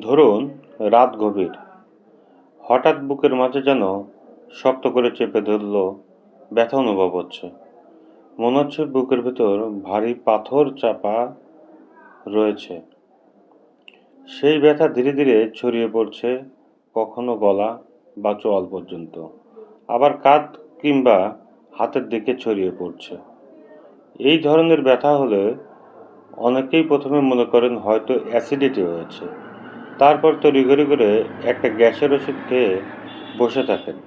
ধরুন, রাত গভীর। হঠাৎ বুকের মাঝে যেন শক্ত করে চেপে ধরল, ব্যথা অনুভব হচ্ছে। মনে হচ্ছে বুকের ভেতর ভারী পাথর চাপা রয়েছে। সেই ব্যথা ধীরে ধীরে ছড়িয়ে পড়ছে, কখনো গলা বা চোয়াল পর্যন্ত, আবার কাঁধ কিংবা হাতের দিকে ছড়িয়ে পড়ছে। এই ধরনের ব্যথা হলে অনেকেই প্রথমে মনে করেন হয়তো অ্যাসিডিটি হয়েছে। তারপর তড়িঘড়ি করে একটা গ্যাসের ওষুধ খেয়ে বসে থাকেন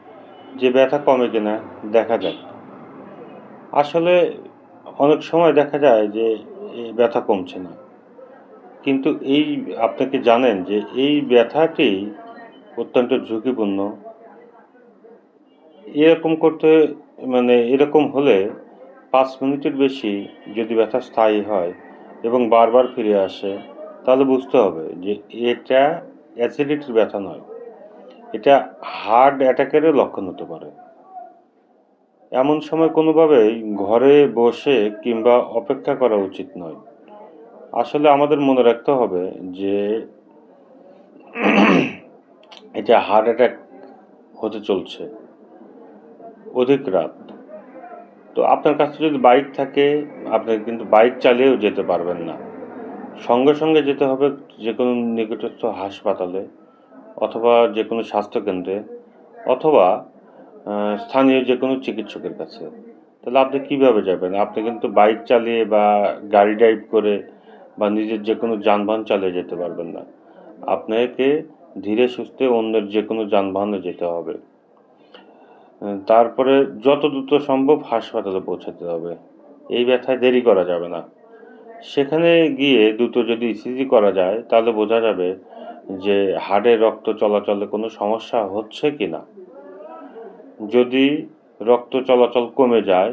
যে ব্যথা কমে কিনা দেখা যাক। আসলে অনেক সময় দেখা যায় যে এই ব্যথা কমছে না, কিন্তু আপনি কি জানেন যে এই ব্যথাটি অত্যন্ত ঝুঁকিপূর্ণ? এরকম করতে এরকম হলে 5 মিনিটের বেশি যদি ব্যথা স্থায়ী হয় এবং বারবার ফিরে আসে, তাহলে বুঝতে হবে যে এটা অ্যাসিডিটির ব্যথা নয়, এটা হার্ট অ্যাটাকেরও লক্ষণ হতে পারে। এমন সময় কোনোভাবেই ঘরে বসে কিংবা অপেক্ষা করা উচিত নয়। আসলে আমাদের মনে রাখতে হবে যে এটা হার্ট অ্যাটাক হতে চলছে অধিক রাত। তো আপনার কাছে যদি বাইক থাকে, আপনি কিন্তু বাইক চালিয়েও যেতে পারবেন না। সঙ্গে সঙ্গে যেতে হবে যে কোনো নিকটস্থ হাসপাতালে, অথবা যে কোনো স্বাস্থ্যকেন্দ্রে, অথবা স্থানীয় যে কোনো চিকিৎসকের কাছে। তাহলে আপনি কীভাবে যাবেন? আপনি কিন্তু বাইক চালিয়ে বা গাড়ি ড্রাইভ করে বা নিজের যে কোনো যানবাহন চালিয়ে যেতে পারবেন না। আপনাকে ধীরে সুস্থে অন্যের যে কোনো যানবাহনে যেতে হবে। তারপরে যত দ্রুত সম্ভব হাসপাতালে পৌঁছাতে হবে। এই ব্যথায় দেরি করা যাবে না। সেখানে গিয়ে দ্রুত যদি ইসিজি করা যায়, তাহলে বোঝা যাবে যে হাড়ে রক্ত চলাচলে কোনো সমস্যা হচ্ছে কি না। যদি রক্ত চলাচল কমে যায়,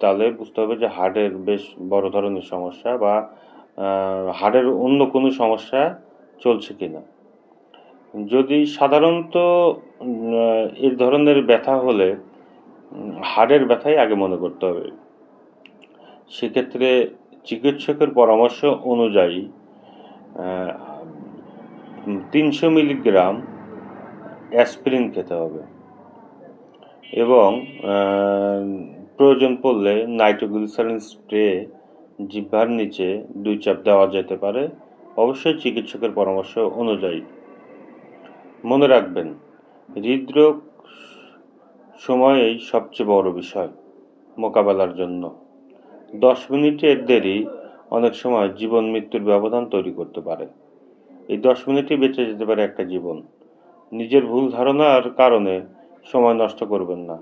তাহলে বুঝতে হবে যে হার্টের বেশ বড় ধরনের সমস্যা, বা হার্টের অন্য কোনো সমস্যা চলছে কি না। যদি সাধারণত এই ধরনের ব্যথা হলে হাড়ের ব্যথাই আগে মনে করতে হবে। সেক্ষেত্রে চিকিৎসকের পরামর্শ অনুযায়ী 300 মিলিগ্রাম অ্যাসপিরিন খেতে হবে, এবং প্রয়োজন পড়লে নাইট্রোগ্লিসারিন স্প্রে জিহ্বার নিচে 2 চাপ দেওয়া যেতে পারে, অবশ্যই চিকিৎসকের পরামর্শ অনুযায়ী। মনে রাখবেন, হৃদরোগ সময়েই সবচেয়ে বড় বিষয় মোকাবেলার জন্য। 10 মিনিটের দেরি অনেক সময় জীবন মৃত্যুর ব্যবধান তৈরি করতে পারে। এই 10 মিনিটই বেঁচে যেতে পারে একটা জীবন। নিজের ভুল ধারণার কারণে সময় নষ্ট করবেন না।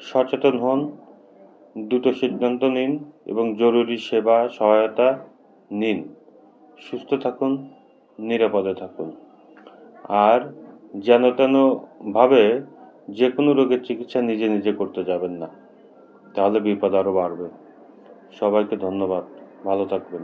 সচেতন হন, দ্রুত সিদ্ধান্ত নিন এবং জরুরি সেবা সহায়তা নিন। সুস্থ থাকুন, নিরাপদে থাকুন। আর যেন তেনভাবে যে কোনো রোগের চিকিৎসা নিজে নিজে করতে যাবেন না, তাহলে বিপদ আরও বাড়বে। সবাইকে ধন্যবাদ। ভালো থাকবেন।